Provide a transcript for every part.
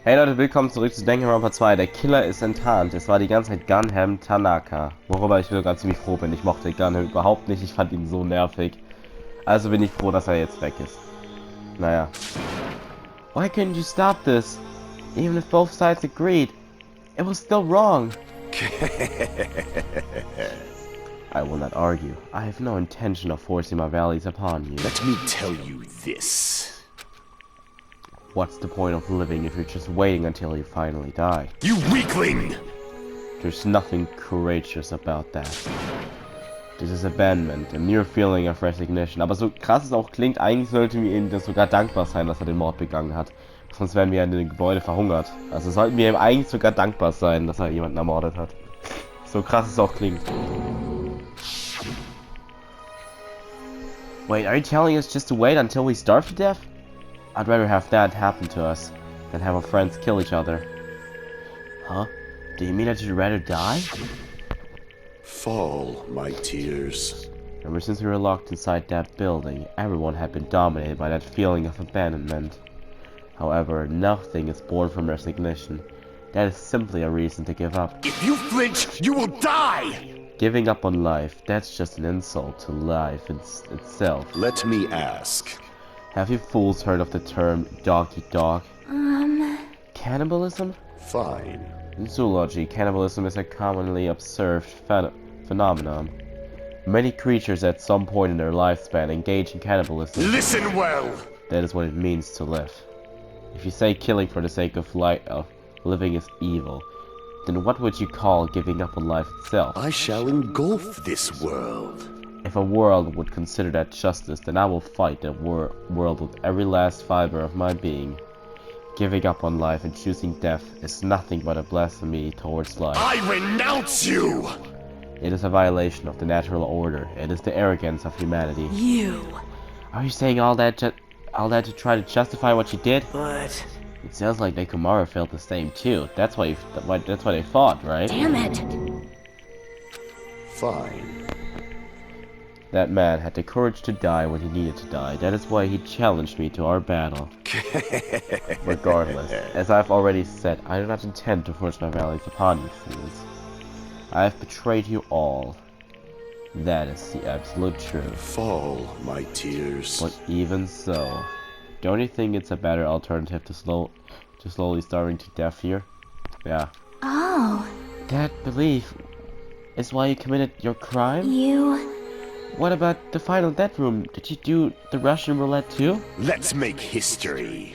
Hey Leute, willkommen zurück zu Danganronpa 2. Der Killer ist enttarnt. Es war die ganze Zeit Gunham Tanaka. Worüber ich sogar ziemlich froh bin. Ich mochte Gunham überhaupt nicht. Ich fand ihn so nervig. Also bin ich froh, dass er jetzt weg ist. Naja. Why couldn't you stop this? Even if both sides agreed. It was still wrong. I will not argue. I have no intention of forcing my values upon you. Let me tell you this. What's the point of living if you're just waiting until you finally die? You weakling! There's nothing courageous about that. This is abandonment, a mere feeling of resignation. Aber so krass es auch klingt, eigentlich sollte mir ihm das sogar dankbar sein, dass er den Mord begangen hat. Sonst wären wir in dem Gebäude verhungert. Also sollten wir ihm eigentlich sogar dankbar sein, dass er jemanden ermordet hat. So krass es auch klingt. Wait, are you telling us just to wait until we starve to death? I'd rather have that happen to us than have our friends kill each other. Huh? Do you mean that you'd rather die? Fall, my tears. Ever since we were locked inside that building, everyone had been dominated by that feeling of abandonment. However, nothing is born from resignation. That is simply a reason to give up. If you flinch, you will die! Giving up on life, that's just an insult to life itself. Let me ask. Have you fools heard of the term dog-eat-dog? Cannibalism? Fine. In zoology, cannibalism is a commonly observed phenomenon. Many creatures at some point in their lifespan engage in cannibalism. Listen well! That is what it means to live. If you say killing for the sake of living is evil, then what would you call giving up on life itself? I shall engulf this world. If a world would consider that justice, then I will fight that world with every last fiber of my being. Giving up on life and choosing death is nothing but a blasphemy towards life. I renounce you! It is a violation of the natural order. It is the arrogance of humanity. You. Are you saying all that to try to justify what you did? But... It sounds like Nekomara felt the same too. That's why they fought, right? Damn it! Fine. That man had the courage to die when he needed to die. That is why he challenged me to our battle. Regardless, as I've already said, I do not intend to force my values upon you fools. I have betrayed you all. That is the absolute truth. Fall, my tears. But even so, don't you think it's a better alternative to slowly starving to death here? Yeah. Oh. That belief is why you committed your crime? You... What about the final death room? Did you do the Russian roulette too? Let's make history.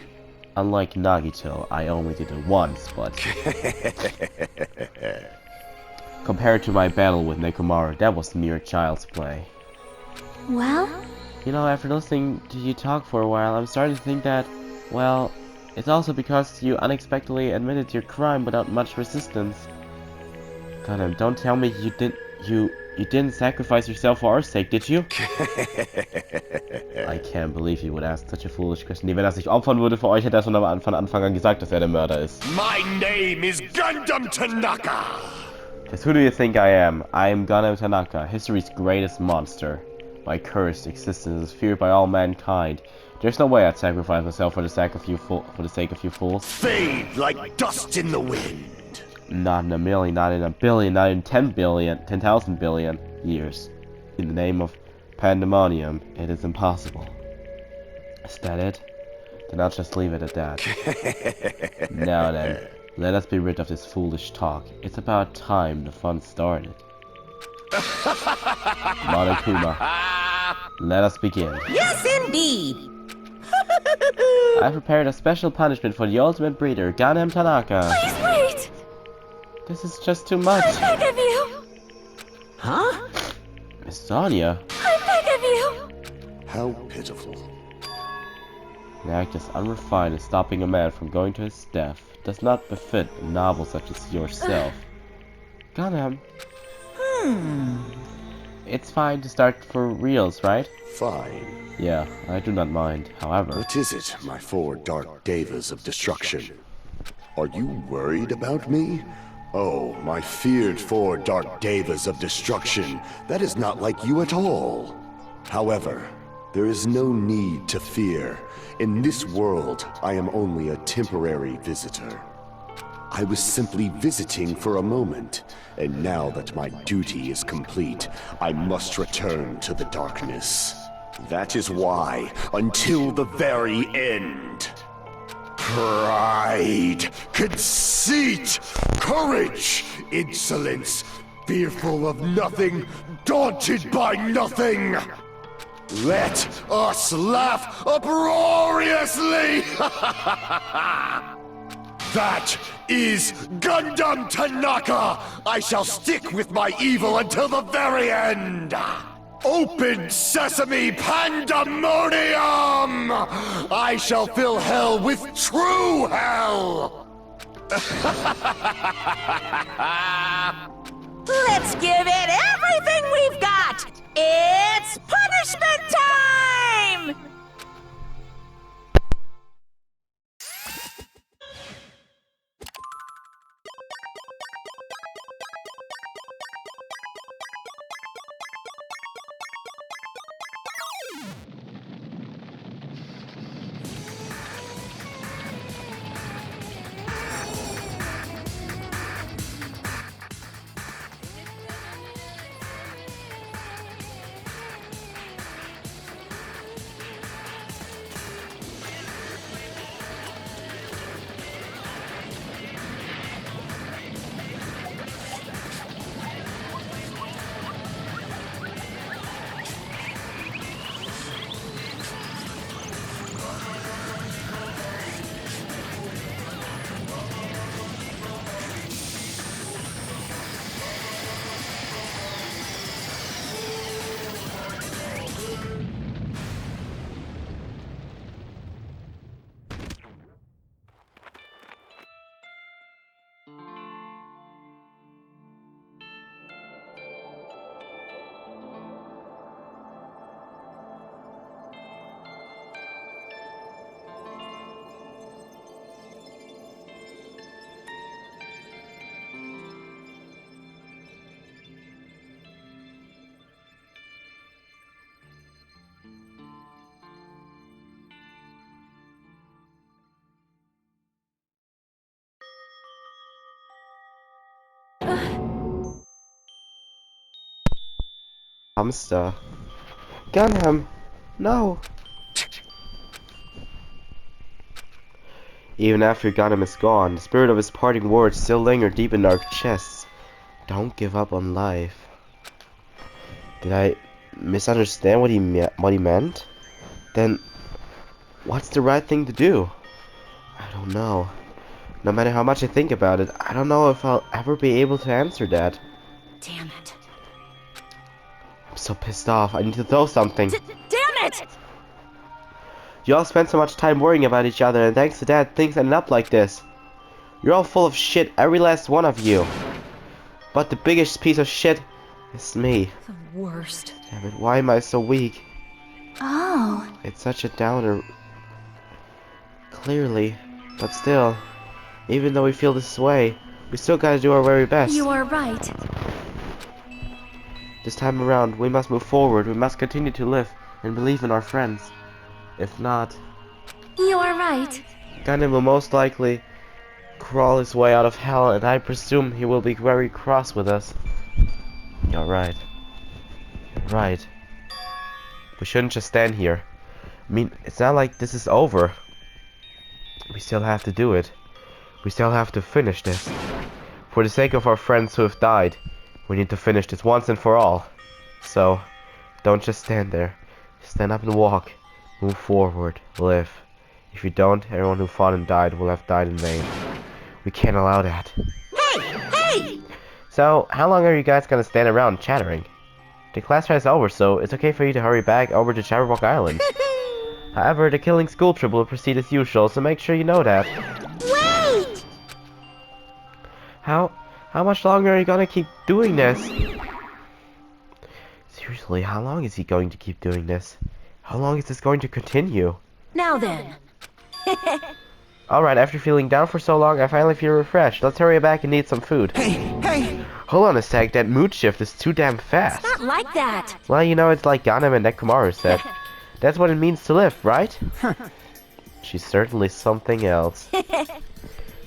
Unlike Nagito, I only did it once, but... Compared to my battle with Nekomara, that was mere child's play. Well? You know, after listening to you talk for a while, I'm starting to think that, well, it's also because you unexpectedly admitted your crime without much resistance. God, don't tell me you didn't sacrifice yourself for our sake, did you? I can't believe you would ask such a foolish question. Wenn er sich opfern würde für euch, hätte er schon von Anfang an gesagt, dass er der Mörder ist. My name is Gundam Tanaka! Just who do you think I am? I am Gundam Tanaka, history's greatest monster. My cursed existence is feared by all mankind. There's no way I'd sacrifice myself for the sake of you fools. Fade like dust in the wind. Not in a million, not in a billion, not in 10,000 billion years. In the name of pandemonium, it is impossible. Is that it? Then I'll just leave it at that. Now then, let us be rid of this foolish talk. It's about time the fun started. Monokuma, let us begin. Yes, indeed! I've prepared a special punishment for the ultimate breeder, Gundam Tanaka. Please wait! This is just too much. I beg of you! Huh? Miss Sonia. I beg of you! How pitiful. An act as unrefined as stopping a man from going to his death does not befit a novel such as yourself. Gundam. It's fine to start for reals, right? Fine. Yeah, I do not mind. However... What is it, my four dark devas of destruction? Are you worried about me? Oh, my feared four dark devas of destruction. That is not like you at all. However, There is no need to fear. In this world, I am only a temporary visitor. I was simply visiting for a moment, and now that my duty is complete, I must return to the darkness. That is why, until the very end, pride, conceit, courage, insolence, fearful of nothing, daunted by nothing. Let us laugh uproariously! That is Gundam Tanaka! I shall stick with my evil until the very end! Open sesame pandemonium! I shall fill hell with true hell! Let's give it everything we've got! It's punishment time! Hamster. Gundam! No! Even after Gundam is gone, the spirit of his parting words still linger deep in our chests. Don't give up on life. Did I misunderstand what he meant? Then, what's the right thing to do? I don't know. No matter how much I think about it, I don't know if I'll ever be able to answer that. Damn it. I'm so pissed off. I need to throw something. Damn it! You all spent so much time worrying about each other, and thanks to that, things ended up like this. You're all full of shit, every last one of you. But the biggest piece of shit is me. The worst. Damn it, why am I so weak? Oh. It's such a downer. Clearly. But still, even though we feel this way, we still gotta do our very best. You are right. This time around, we must move forward. We must continue to live and believe in our friends. If not, You are right. Gundam will most likely crawl his way out of hell, and I presume he will be very cross with us. You're right. You're right. We shouldn't just stand here. I mean, it's not like this is over. We still have to do it. We still have to finish this. For the sake of our friends who have died, we need to finish this once and for all. So, don't just stand there. Stand up and walk. Move forward. Live. If you don't, everyone who fought and died will have died in vain. We can't allow that. Hey! Hey! So, how long are you guys gonna stand around chattering? The class try is over, so it's okay for you to hurry back over to Chatterbox Island. However, the killing school trip will proceed as usual, so make sure you know that. Wait! How much longer are you gonna keep doing this? Seriously, how long is he going to keep doing this? How long is this going to continue? Now then. Alright, after feeling down for so long, I finally feel refreshed. Let's hurry back and eat some food. Hey! Hold on a sec, that mood shift is too damn fast. Not like that. Well, you know, it's like Ganem and Nekomaru said. That's what it means to live, right? She's certainly something else.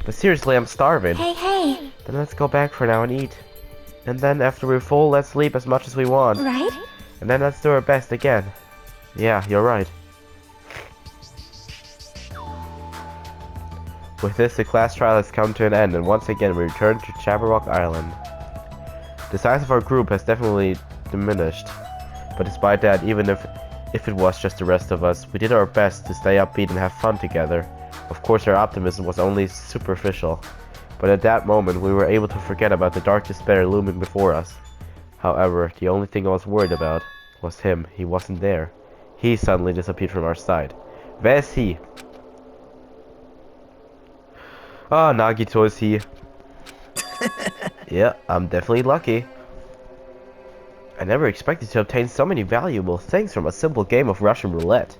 But seriously, I'm starving. Hey. Then let's go back for now and eat. And then after we're full, let's sleep as much as we want. Right? And then let's do our best again. Yeah, you're right. With this, the class trial has come to an end, and once again we return to Jabberwock Island. The size of our group has definitely diminished. But despite that, even if it was just the rest of us, we did our best to stay upbeat and have fun together. Of course, our optimism was only superficial. But at that moment, we were able to forget about the dark despair looming before us. However, the only thing I was worried about was him. He wasn't there. He suddenly disappeared from our sight. Wer ist he? Ah, Nagito is he. Yeah, I'm definitely lucky. I never expected to obtain so many valuable things from a simple game of Russian roulette.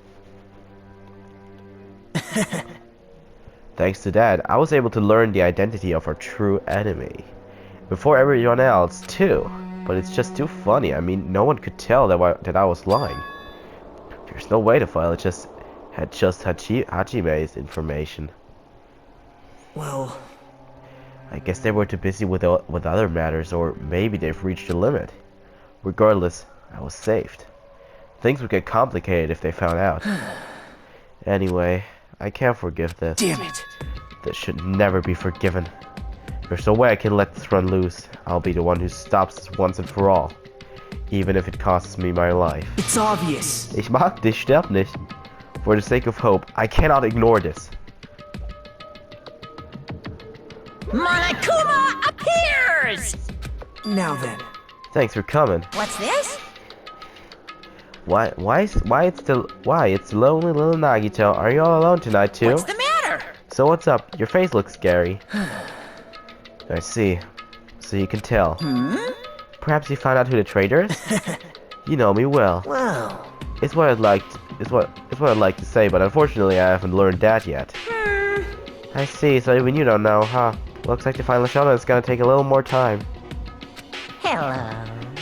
Thanks to that, I was able to learn the identity of our true enemy. Before everyone else, too. But it's just too funny. I mean, no one could tell that I was lying. There's no way the file had just Hajime's information. Well, I guess they were too busy with other matters, or maybe they've reached a limit. Regardless, I was saved. Things would get complicated if they found out. Anyway, I can't forgive this. damn it. This should never be forgiven. There's no way I can let this run loose. I'll be the one who stops this once and for all. Even if it costs me my life. It's obvious. Ich mag dich, sterb nicht. For the sake of hope, I cannot ignore this. Monokuma appears! Now then. Thanks for coming. What's this? Why it's the lonely little Nagito. Are you all alone tonight too? What's the matter? So what's up? Your face looks scary. I see. So you can tell. Perhaps you found out who the traitor is? You know me well. Well, It's what I'd like to say, but unfortunately I haven't learned that yet. I see, so even you don't know, huh? Looks like the final showdown is gonna take a little more time. Hello.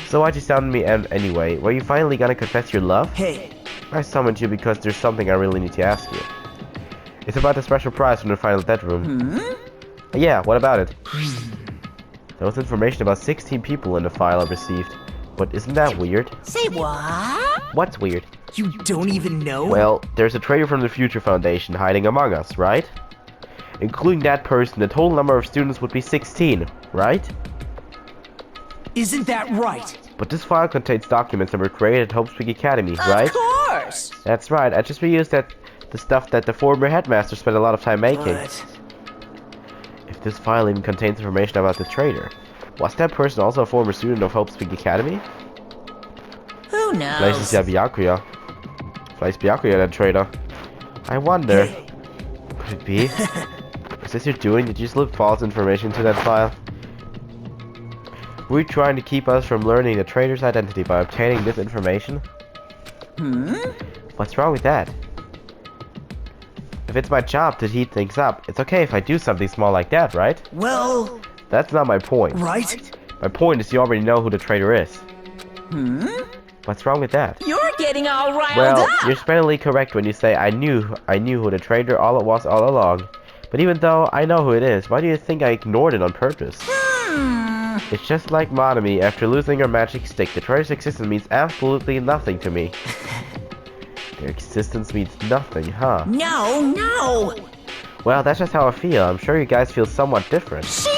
So why'd you sound me anyway? Were you finally gonna confess your love? hey, I summoned you because there's something I really need to ask you. It's about the special prize from the final dead room. Yeah, what about it? There was information about 16 people in the file I received. But isn't that weird? Say what? What's weird? you don't even know? Well, there's a traitor from the Future Foundation hiding among us, right? Including that person, the total number of students would be 16, right? Isn't that right? But this file contains documents that were created at Hope Speak Academy, right? Of course. That's right, I just reused the stuff that the former headmaster spent a lot of time making. But If this file even contains information about the traitor, was that person also a former student of Hope Speak Academy? Who Vielleicht ist knows? ja Byakuya. Vielleicht ist Byakuya der Traitor. I wonder. hey, Could it be? Is this your doing? Did you slip false information to that file? Were you trying to keep us from learning the traitor's identity by obtaining this information? What's wrong with that? If it's my job to heat things up, it's okay if I do something small like that, right? well, That's not my point. right? My point is you already know who the traitor is. What's wrong with that? You're getting all riled Well, up. you're splendidly correct when you say I knew who the traitor all along. But even though I know who it is, why do you think I ignored it on purpose? It's just like Monami. After losing her magic stick, the traitor's existence means absolutely nothing to me. Their existence means nothing, huh? No. Well, that's just how I feel. I'm sure you guys feel somewhat different. Shing!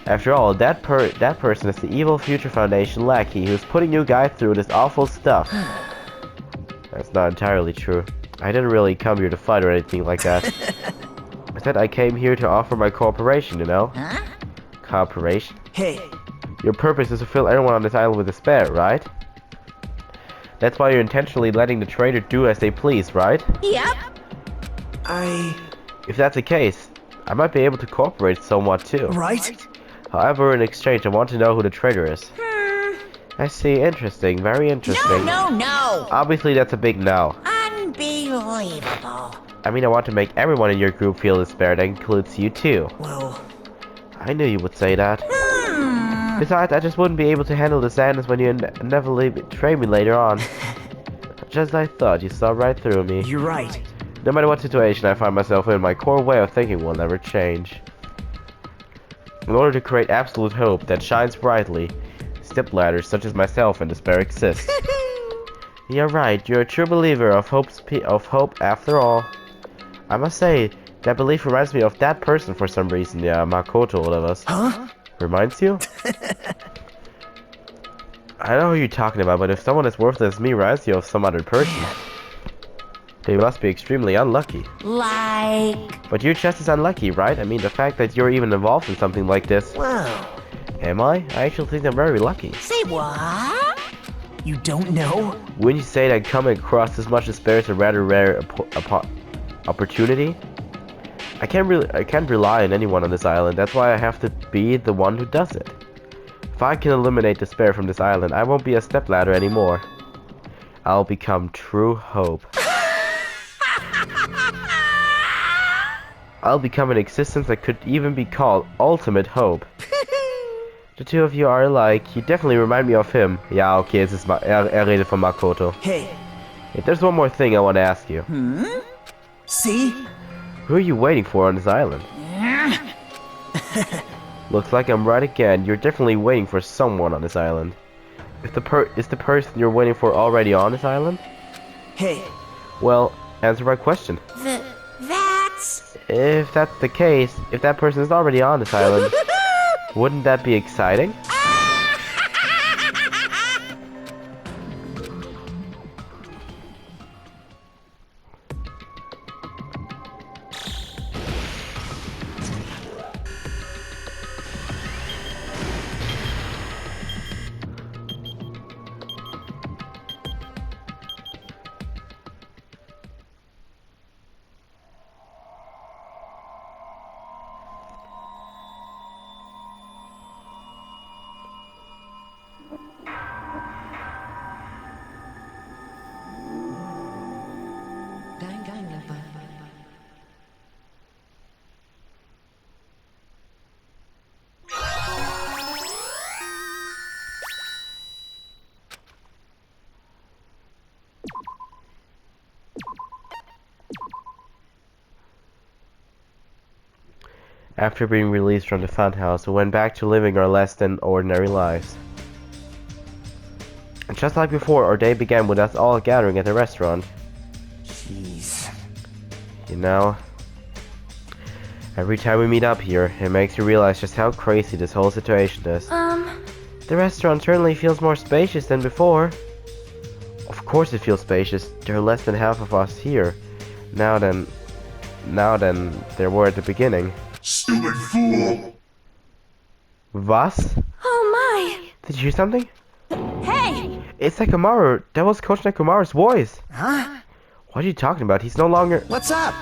After all, that person is the evil Future Foundation lackey who's putting you guys through this awful stuff. That's not entirely true. I didn't really come here to fight or anything like that. Instead, I came here to offer my cooperation, you know? Huh? Cooperation? Hey, Your purpose is to fill everyone on this island with despair, right? That's why you're intentionally letting the traitor do as they please, right? Yep. If that's the case, I might be able to cooperate somewhat too. right? However, in exchange, I want to know who the traitor is. I see. Interesting. Very interesting. No. Obviously, that's a big no. Unbelievable. I mean, I want to make everyone in your group feel despair. That includes you too. Well, I knew you would say that. Besides, I just wouldn't be able to handle the sadness when you inevitably betray me later on. Just as I thought, you saw right through me. You're right. No matter what situation I find myself in, my core way of thinking will never change. In order to create absolute hope that shines brightly, stepladders such as myself and despair exist. You're right, you're a true believer of hope after all. I must say, that belief reminds me of that person for some reason, yeah, Makoto, one of us. Huh? Reminds you? I know who you're talking about, but if someone as worthless as me reminds you of some other person, they must be extremely unlucky. Like... But you're just as unlucky, right? I mean, the fact that you're even involved in something like this. Whoa. Am I? I actually think I'm very lucky. Say what? You don't know? Wouldn't you say that coming across this much despair is a rather rare opportunity? I can't rely on anyone on this island. That's why I have to be the one who does it. If I can eliminate despair from this island, I won't be a stepladder anymore. I'll become true hope. I'll become an existence that could even be called ultimate hope. The two of you are alike. You definitely remind me of him. Ja, okay, es ist redet von Makoto. Hey. Hey, there's one more thing I want to ask you. See? Who are you waiting for on this island? Looks like I'm right again. You're definitely waiting for someone on this island. Is the person you're waiting for already on this island? Hey. Well, answer my question. That's... If that's the case, if that person is already on this island, wouldn't that be exciting? Danganronpa. After being released from the funhouse, we went back to living our less than ordinary lives. And just like before, our day began with us all gathering at the restaurant. Jeez. You know, every time we meet up here, it makes you realize just how crazy this whole situation is. The restaurant certainly feels more spacious than before. Of course it feels spacious. There are less than half of us here now than there were at the beginning. Stupid fool! Was? Oh my! Did you hear something? Hey! It's Nekomaru. That was Coach Nekomaru's voice. Huh? What are you talking about? He's no longer... What's up?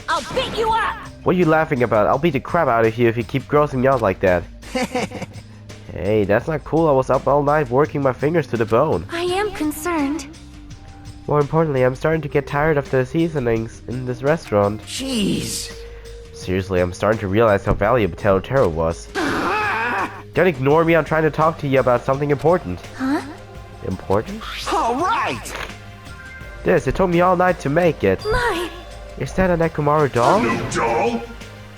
I'll beat you up! What are you laughing about? I'll beat the crap out of you if you keep grossing me out like that. Hey, that's not cool. I was up all night working my fingers to the bone. I am concerned. More importantly, I'm starting to get tired of the seasonings in this restaurant. Jeez. Seriously, I'm starting to realize how valuable Taro was. Don't ignore me. I'm trying to talk to you about something important. Huh? Important? All right. This, it took me all night to make it. My! Is that a Nekomaru doll? No doll!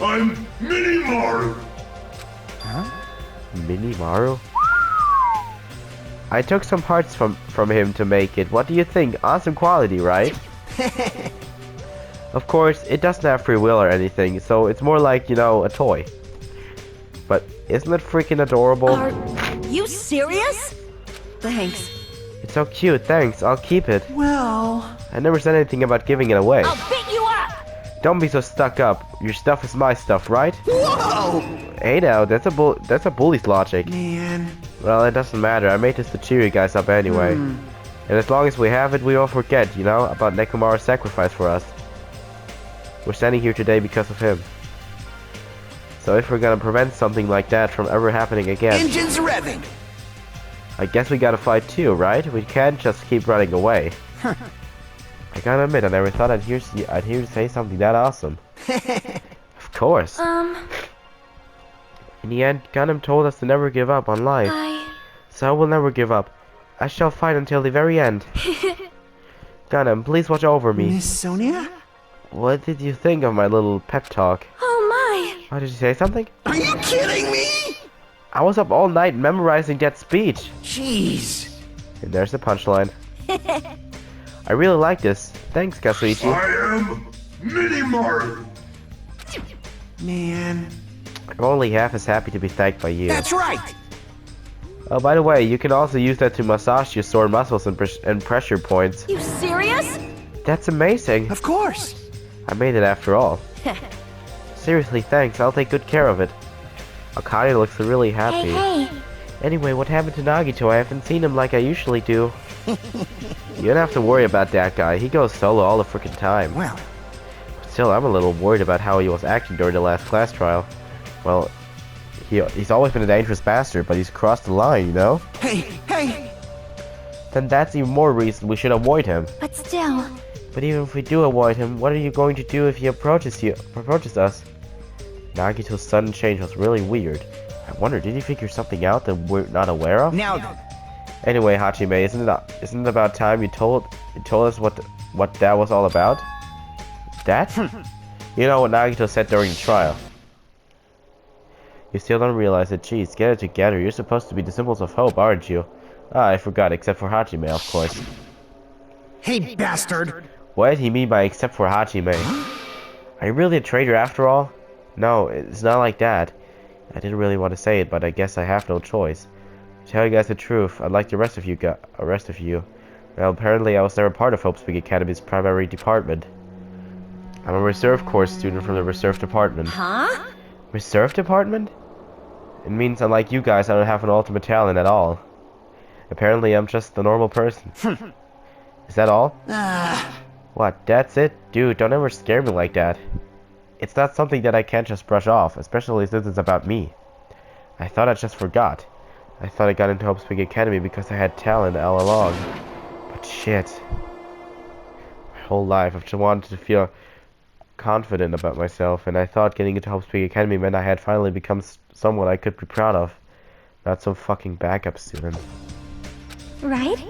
I'm Mini-Maru! Mini Maru? I took some parts from him to make it. What do you think? Awesome quality, right? Of course, it doesn't have free will or anything, so it's more like, you know, a toy. But isn't it freaking adorable? Are you serious? Thanks. It's so cute, thanks. I'll keep it. Well... I never said anything about giving it away. I'll beat you up! Don't be so stuck up. Your stuff is my stuff, right? Whoa! Hey now, that's a bully's logic. Man. Well, it doesn't matter. I made this to cheer you guys up anyway. And as long as we have it, we won't forget, you know, about Nekomaru's sacrifice for us. We're standing here today because of him. So if we're gonna prevent something like that from ever happening again, Engines revving. I guess we gotta fight too, right? We can't just keep running away. I gotta admit, I never thought I'd hear you say something that awesome. Of course. In the end, Gundam told us to never give up on life. So I will never give up. I shall fight until the very end. Gundam, please watch over me. Miss Sonia? What did you think of my little pep talk? Oh my! Oh, did you say something? Are you kidding me? I was up all night memorizing that speech. Jeez. And there's the punchline. I really like this. Thanks, Kasuichi. I am Mini-Maru. Man. I'm only half as happy to be thanked by you. That's right. Oh, by the way, you can also use that to massage your sore muscles and pressure points. You serious? That's amazing. Of course. I made it after all. Seriously, thanks. I'll take good care of it. Akane looks really happy. Hey, Anyway, what happened to Nagito? I haven't seen him like I usually do. You don't have to worry about that guy. He goes solo all the freaking time. Well, Still, I'm a little worried about how he was acting during the last class trial. Well, he's always been a dangerous bastard, but he's crossed the line, you know? hey. Then that's even more reason we should avoid him. But still, But even if we do avoid him, what are you going to do if he approaches us? Nagito's sudden change was really weird. I wonder, did he figure something out that we're not aware of? Now then. Anyway, Hachime, isn't it about time you told us what that was all about? That? You know what Nagito said during the trial. You still don't realize it. Geez, get it together. You're supposed to be the symbols of hope, aren't you? Ah, I forgot, except for Hachime, of course. Hey, bastard. What did he mean by except for Hachime? Are you really a traitor after all? No, it's not like that. I didn't really want to say it, but I guess I have no choice. To tell you guys the truth, unlike the rest of you. Well, apparently I was never part of Hope Speak Academy's primary department. I'm a reserve course student from the reserve department. huh? Reserve department? It means unlike you guys, I don't have an ultimate talent at all. Apparently I'm just a normal person. Is that all? What, that's it? Dude, don't ever scare me like that. It's not something that I can't just brush off, especially since it's about me. I thought I just forgot. I thought I got into Hope Speak Academy because I had talent all along. But shit. My whole life I've just wanted to feel confident about myself, and I thought getting into Hope Speak Academy meant I had finally become someone I could be proud of. Not some fucking backup student. Right?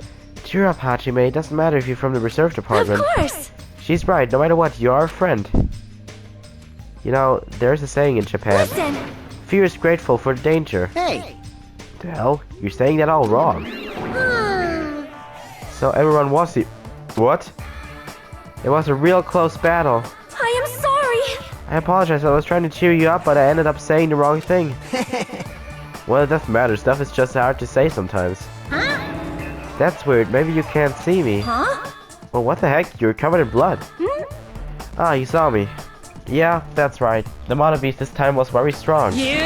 Cheer up, Hachime. It doesn't matter if you're from the reserve department. Of course! She's right. No matter what, you're our friend. You know, there's a saying in Japan. Listen! Fear is grateful for danger. Hey. The hell? You're saying that all wrong. So everyone was the... What? It was a real close battle. I am sorry! I apologize. I was trying to cheer you up, but I ended up saying the wrong thing. Well, it doesn't matter. Stuff is just hard to say sometimes. Huh? That's weird. Maybe you can't see me. Huh? Well, what the heck? You're covered in blood. Ah, you saw me. Yeah, that's right. The Mana Beast this time was very strong. You!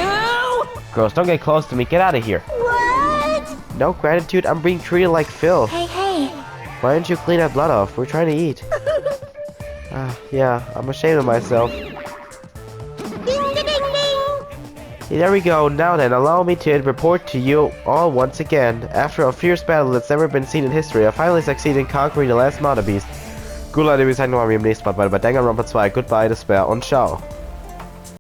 Girls, don't get close to me. Get out of here. What? No gratitude. I'm being treated like filth. Hey! Why don't you clean that blood off? We're trying to eat. Yeah, I'm ashamed of myself. Ding ding ding ding! There we go. Now then, allow me to report to you all once again. After a fierce battle that's never been seen in history, I finally succeeded in conquering the last Mana Beast. Gut Leute, wir sehen uns beim nächsten Mal bei Danganronpa 2. Goodbye, Despair und ciao.